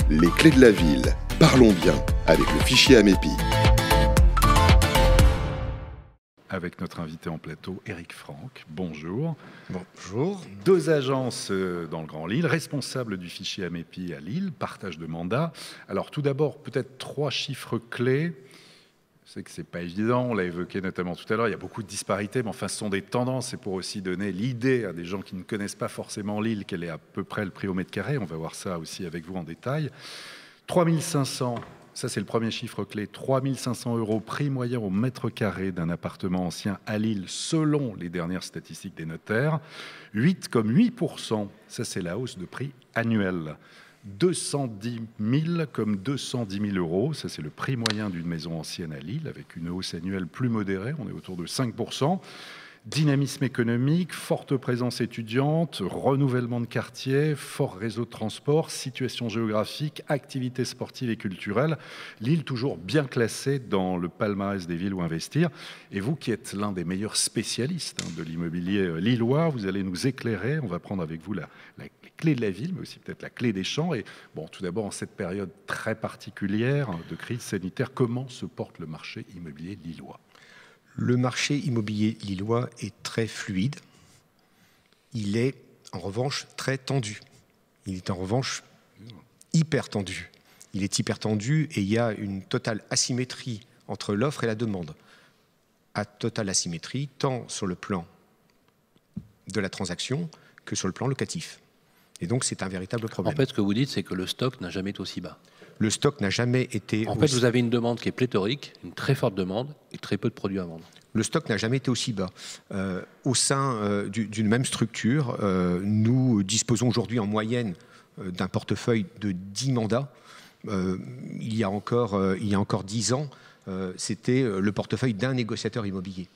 Les clés de la ville. Parlons bien avec le fichier Amépi. Avec notre invité en plateau, Éric Franck. Bonjour. Bonjour. 2 agences dans le Grand Lille, responsable du fichier Amépi à Lille, partage de mandats. Alors tout d'abord, peut-être 3 chiffres clés. Je sais que ce n'est pas évident, on l'a évoqué notamment tout à l'heure, il y a beaucoup de disparités, mais enfin ce sont des tendances, et pour aussi donner l'idée à des gens qui ne connaissent pas forcément Lille, quel est à peu près le prix au mètre carré, on va voir ça aussi avec vous en détail. 3500, ça c'est le premier chiffre clé, 3500 € prix moyen au mètre carré d'un appartement ancien à Lille selon les dernières statistiques des notaires. 8,8%, ça c'est la hausse de prix annuelle. 210 000 comme 210 000 €, ça c'est le prix moyen d'une maison ancienne à Lille avec une hausse annuelle plus modérée, on est autour de 5%. Dynamisme économique, forte présence étudiante, renouvellement de quartier, fort réseau de transport, situation géographique, activités sportives et culturelles. Lille toujours bien classée dans le palmarès des villes où investir. Et vous qui êtes l'un des meilleurs spécialistes de l'immobilier lillois, vous allez nous éclairer. On va prendre avec vous la clé de la ville, mais aussi peut-être la clé des champs. Et bon, tout d'abord, en cette période très particulière de crise sanitaire, comment se porte le marché immobilier lillois ? Le marché immobilier lillois est très fluide. Il est en revanche très tendu. Il est en revanche hyper tendu. Il est hyper tendu et il y a une totale asymétrie entre l'offre et la demande. À totale asymétrie, tant sur le plan de la transaction que sur le plan locatif. Et donc c'est un véritable problème. En fait, ce que vous dites, c'est que le stock n'a jamais été aussi bas. Le stock n'a jamais été... En fait, vous avez une demande qui est pléthorique, une très forte demande et très peu de produits à vendre. Le stock n'a jamais été aussi bas. Au sein d'une même structure, nous disposons aujourd'hui en moyenne d'un portefeuille de 10 mandats. Il y a encore 10 ans, c'était le portefeuille d'un négociateur immobilier.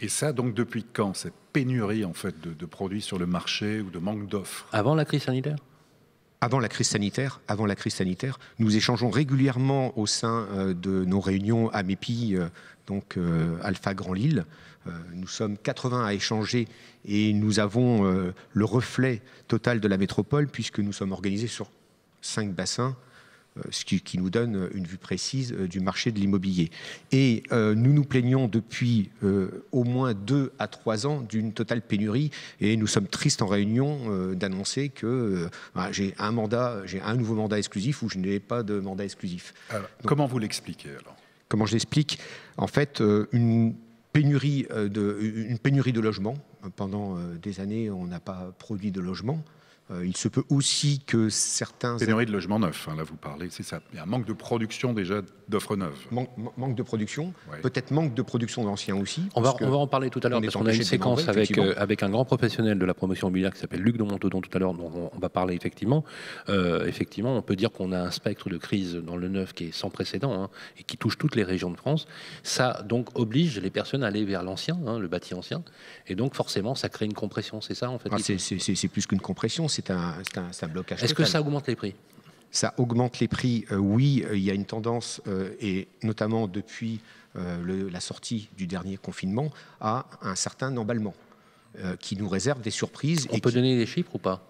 Et ça, donc, depuis quand, cette pénurie en fait, de produits sur le marché ou de manque d'offres ? Avant la crise sanitaire ? Avant la crise sanitaire, nous échangeons régulièrement au sein de nos réunions Amépi, donc Alpha Grand Lille. Nous sommes 80 à échanger et nous avons le reflet total de la métropole puisque nous sommes organisés sur 5 bassins, ce qui nous donne une vue précise du marché de l'immobilier. Et nous nous plaignons depuis au moins 2 à 3 ans d'une totale pénurie et nous sommes tristes en réunion d'annoncer que j'ai un nouveau mandat exclusif ou je n'ai pas de mandat exclusif. Alors, comment vous l'expliquez alors ? Comment je l'explique ? En fait, une pénurie de logements. Pendant des années, on n'a pas produit de logements. Il se peut aussi que certains... Pénurie de logements neufs, là vous parlez, c'est ça. Il y a un manque de production déjà d'offres neuves. Manque de production, ouais. Peut-être manque de production d'anciens aussi. On va en parler tout à l'heure parce qu'on a une séquence avec un grand professionnel de la promotion immobilière qui s'appelle Luc de Montaudoin tout à l'heure, dont on va parler effectivement. Effectivement, on peut dire qu'on a un spectre de crise dans le neuf qui est sans précédent et qui touche toutes les régions de France. Ça donc oblige les personnes à aller vers l'ancien, le bâti ancien, et donc forcément ça crée une compression, c'est ça en fait. C'est plus qu'une compression. C'est un blocage. Est-ce que ça augmente les prix ? Ça augmente les prix, oui. Il y a une tendance, et notamment depuis la sortie du dernier confinement, à un certain emballement qui nous réserve des surprises. On peut donner des chiffres ou pas ?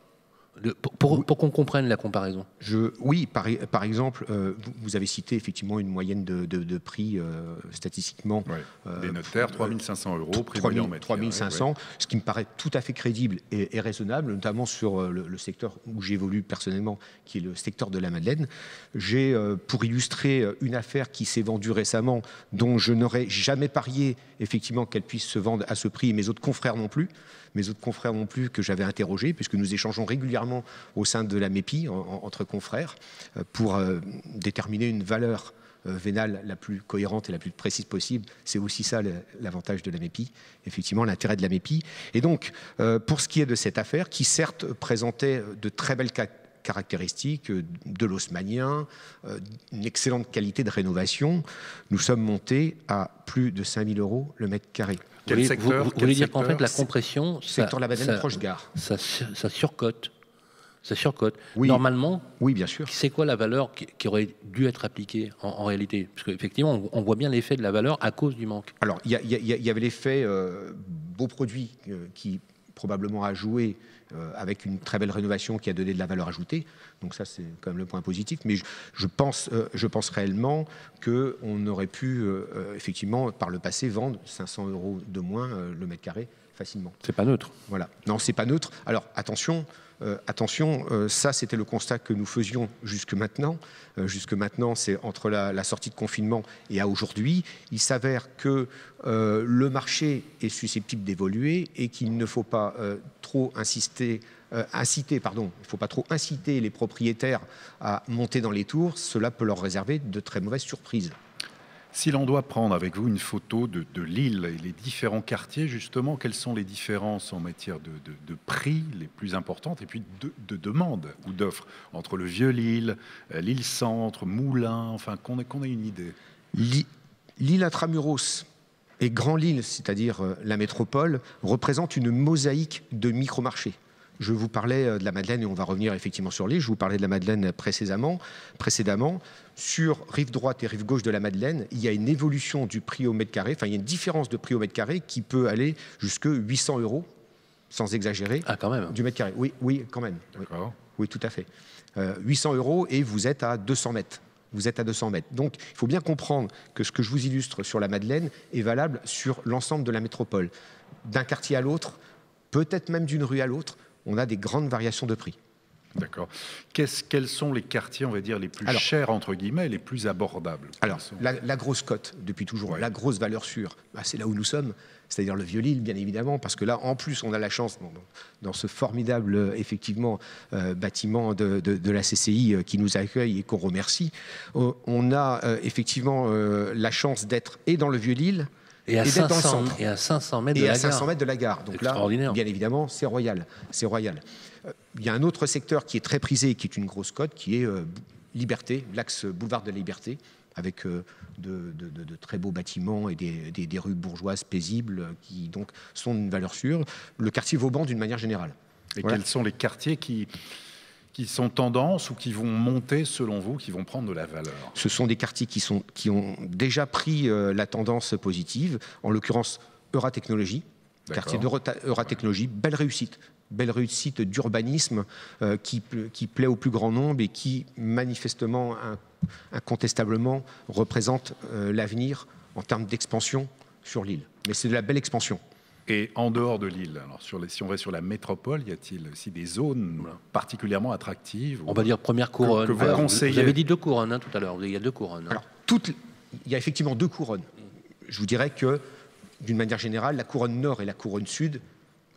Pour qu'on comprenne la comparaison. Oui, par exemple, vous avez cité effectivement une moyenne de prix statistiquement. Ouais. Des notaires, 3 500 €, prix moyen en mètre carré. 3 500, ouais. Ce qui me paraît tout à fait crédible et raisonnable, notamment sur le secteur où j'évolue personnellement, qui est le secteur de la Madeleine. J'ai, pour illustrer une affaire qui s'est vendue récemment, dont je n'aurais jamais parié effectivement qu'elle puisse se vendre à ce prix, et mes autres confrères non plus, que j'avais interrogés, puisque nous échangeons régulièrement au sein de la MEPI, entre confrères, pour déterminer une valeur vénale la plus cohérente et la plus précise possible. C'est aussi ça l'avantage de la MEPI, effectivement, l'intérêt de la MEPI. Et donc, pour ce qui est de cette affaire, qui certes présentait de très belles caractéristiques, de l'haussmannien, une excellente qualité de rénovation, nous sommes montés à plus de 5 000 € le mètre carré. Vous voulez dire qu'en fait la compression, secteur la Madeleine proche gare, ça surcote. Ça surcote. Oui. Normalement, oui, bien sûr. C'est quoi la valeur qui aurait dû être appliquée en réalité ? Parce qu'effectivement, on voit bien l'effet de la valeur à cause du manque. Alors, il y avait l'effet beau produit qui probablement a joué avec une très belle rénovation qui a donné de la valeur ajoutée. Donc ça, c'est quand même le point positif. Mais je pense réellement qu'on aurait pu, effectivement, par le passé, vendre 500 € de moins le mètre carré facilement. C'est pas neutre. Voilà. Non, c'est pas neutre. Alors, attention, ça, c'était le constat que nous faisions jusque maintenant. Jusque maintenant, c'est entre la sortie de confinement et à aujourd'hui. Il s'avère que le marché est susceptible d'évoluer et qu'il ne faut pas trop inciter, il ne faut pas trop inciter les propriétaires à monter dans les tours. Cela peut leur réserver de très mauvaises surprises. Si l'on doit prendre avec vous une photo de Lille et les différents quartiers, justement, quelles sont les différences en matière de prix les plus importantes et puis de demande ou d'offres entre le Vieux-Lille, Lille-Centre, Moulins, enfin qu'on ait une idée. Lille Intramuros et Grand Lille, c'est-à-dire la métropole, représentent une mosaïque de micro-marchés. Je vous parlais de la Madeleine et on va revenir effectivement sur Lille. Je vous parlais de la Madeleine précédemment. Sur rive droite et rive gauche de la Madeleine, il y a une évolution du prix au mètre carré, enfin il y a une différence de prix au mètre carré qui peut aller jusqu'à 800 €, sans exagérer, quand même. Du mètre carré. Oui, quand même. Oui, tout à fait. 800 € et vous êtes à 200 mètres. Donc, il faut bien comprendre que ce que je vous illustre sur la Madeleine est valable sur l'ensemble de la métropole. D'un quartier à l'autre, peut-être même d'une rue à l'autre, on a des grandes variations de prix. D'accord. Quels sont les quartiers, on va dire, les plus chers, entre guillemets, et les plus abordables? Alors, la grosse cote, depuis toujours, la grosse valeur sûre, c'est là où nous sommes, c'est-à-dire le Vieux-Lille, bien évidemment, parce que là, en plus, on a la chance, dans ce formidable, effectivement, bâtiment de la CCI qui nous accueille et qu'on remercie, on a effectivement la chance d'être et dans le Vieux-Lille, et à 500 mètres de la gare. Donc là, bien évidemment, c'est royal. Il y a un autre secteur qui est très prisé, qui est une grosse cote, qui est Liberté, l'axe boulevard de la Liberté, avec de très beaux bâtiments et des rues bourgeoises paisibles qui donc sont d'une valeur sûre. Le quartier Vauban d'une manière générale. Et quels sont les quartiers qui sont tendance ou qui vont monter selon vous, qui vont prendre de la valeur? Ce sont des quartiers qui ont déjà pris la tendance positive, en l'occurrence Euratechnologie, quartier d'Euratechnologie, belle réussite d'urbanisme qui plaît au plus grand nombre et qui manifestement, incontestablement, représente l'avenir en termes d'expansion sur l'île. Mais c'est de la belle expansion. Et en dehors de Lille, alors si on va sur la métropole, y a-t-il aussi des zones particulièrement attractives? On va dire première couronne. Que vous conseillez. Vous avez dit 2 couronnes tout à l'heure. Il y a 2 couronnes. Alors, il y a effectivement 2 couronnes. Je vous dirais que, d'une manière générale, la couronne nord et la couronne sud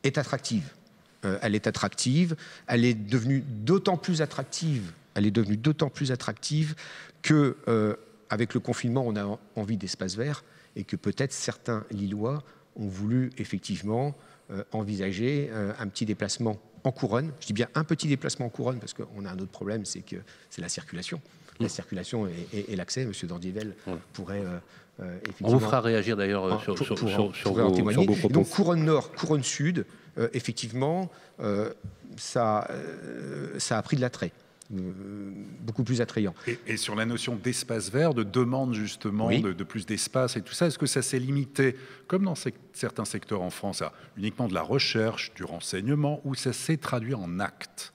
est attractive. Elle est attractive. Elle est devenue d'autant plus attractive. Que, avec le confinement, on a envie d'espace vert et que peut-être certains Lillois ont voulu effectivement envisager un petit déplacement en couronne. Je dis bien un petit déplacement en couronne parce qu'on a un autre problème, c'est la circulation. La circulation et l'accès. Monsieur Dandivel pourrait effectivement... On vous fera réagir d'ailleurs sur vos propos. Donc couronne nord, couronne sud, effectivement, ça a pris de l'attrait. Beaucoup plus attrayant. Et sur la notion d'espace vert, de demande justement de plus d'espace et tout ça, est-ce que ça s'est limité, comme dans certains secteurs en France, à uniquement de la recherche, du renseignement, ou ça s'est traduit en actes?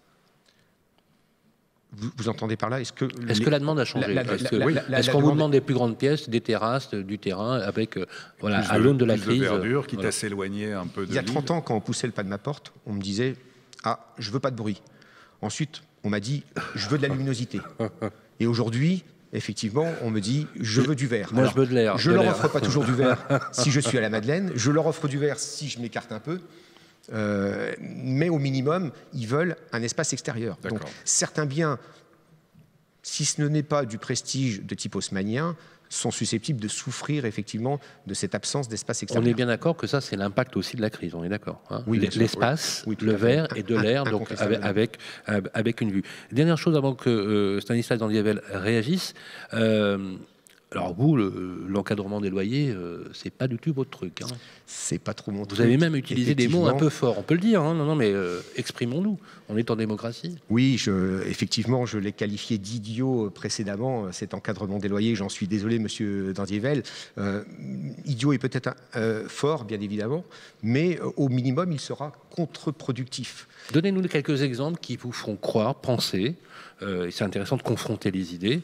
Vous entendez par là? Est-ce que la demande a changé? Est-ce qu'on vous demande des plus grandes pièces, des terrasses, du terrain, avec à l'aune de la crise, de verdure, quitte à s'éloigner un peu de l'île? Il y a 30 ans, quand on poussait le pas de ma porte, on me disait « Ah, je veux pas de bruit ». Ensuite, on m'a dit « Je veux de la luminosité ». Et aujourd'hui, effectivement, on me dit « Je veux du verre ». Moi, je veux de l'air. Je ne leur offre pas toujours du verre si je suis à la Madeleine. Je leur offre du verre si je m'écarte un peu. Mais au minimum, ils veulent un espace extérieur. Donc, certains biens, si ce n'est pas du prestige de type haussmannien, sont susceptibles de souffrir effectivement de cette absence d'espace extérieur. On est bien d'accord que ça, c'est l'impact aussi de la crise, on est d'accord, hein? Oui, l'espace, le verre et de l'air, donc avec une vue. Dernière chose avant que Stanislas Dandivel réagisse, Alors vous, l'encadrement des loyers, c'est pas du tout votre truc. Hein. C'est pas trop mon truc. Vous avez même utilisé des mots un peu forts, on peut le dire. Hein. Non, mais exprimons-nous. On est en démocratie. Oui, effectivement, je l'ai qualifié d'idiot précédemment, cet encadrement des loyers. J'en suis désolé, Monsieur Dandievel. Idiot est peut-être fort, bien évidemment, mais au minimum, il sera contre-productif. Donnez-nous quelques exemples qui vous feront croire, penser. C'est intéressant de confronter les idées.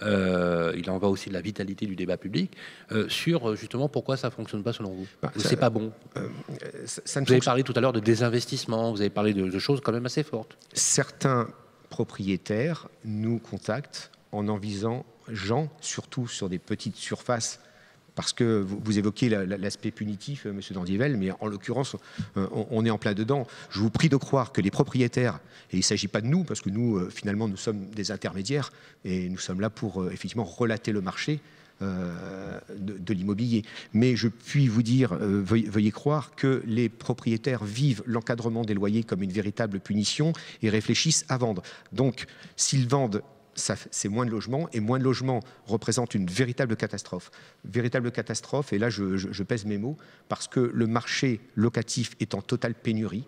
Il en va aussi de la vitalité du débat public sur justement pourquoi ça ne fonctionne pas selon vous. C'est pas bon. Vous avez parlé tout à l'heure de désinvestissement, vous avez parlé de choses quand même assez fortes. Certains propriétaires nous contactent en envisageant, surtout sur des petites surfaces, parce que vous évoquez l'aspect punitif, Monsieur Dandievel, mais en l'occurrence, on est en plein dedans. Je vous prie de croire que les propriétaires, et il ne s'agit pas de nous, parce que nous, finalement, nous sommes des intermédiaires, et nous sommes là pour, effectivement, relater le marché de l'immobilier. Mais je puis vous dire, veuillez croire que les propriétaires vivent l'encadrement des loyers comme une véritable punition et réfléchissent à vendre. Donc, s'ils vendent, c'est moins de logements, et moins de logements représente une véritable catastrophe. Véritable catastrophe, et là je pèse mes mots, parce que le marché locatif est en totale pénurie.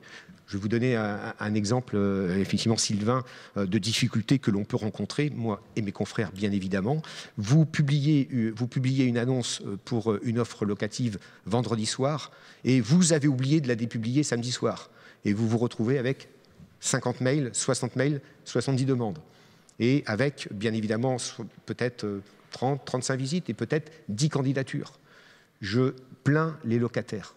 Je vais vous donner un exemple, effectivement, Sylvain, de difficultés que l'on peut rencontrer, moi et mes confrères, bien évidemment. Vous publiez une annonce pour une offre locative vendredi soir, et vous avez oublié de la dépublier samedi soir. Et vous vous retrouvez avec 50 mails, 60 mails, 70 demandes. Et avec, bien évidemment, peut-être 30, 35 visites et peut-être 10 candidatures. Je plains les locataires.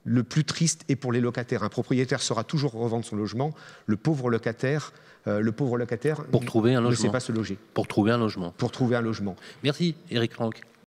Le plus triste est pour les locataires. Un propriétaire saura toujours revendre son logement. Le pauvre locataire pour trouver un logement. Ne sait pas se loger. Pour trouver un logement. Pour trouver un logement. Merci, Éric Franck.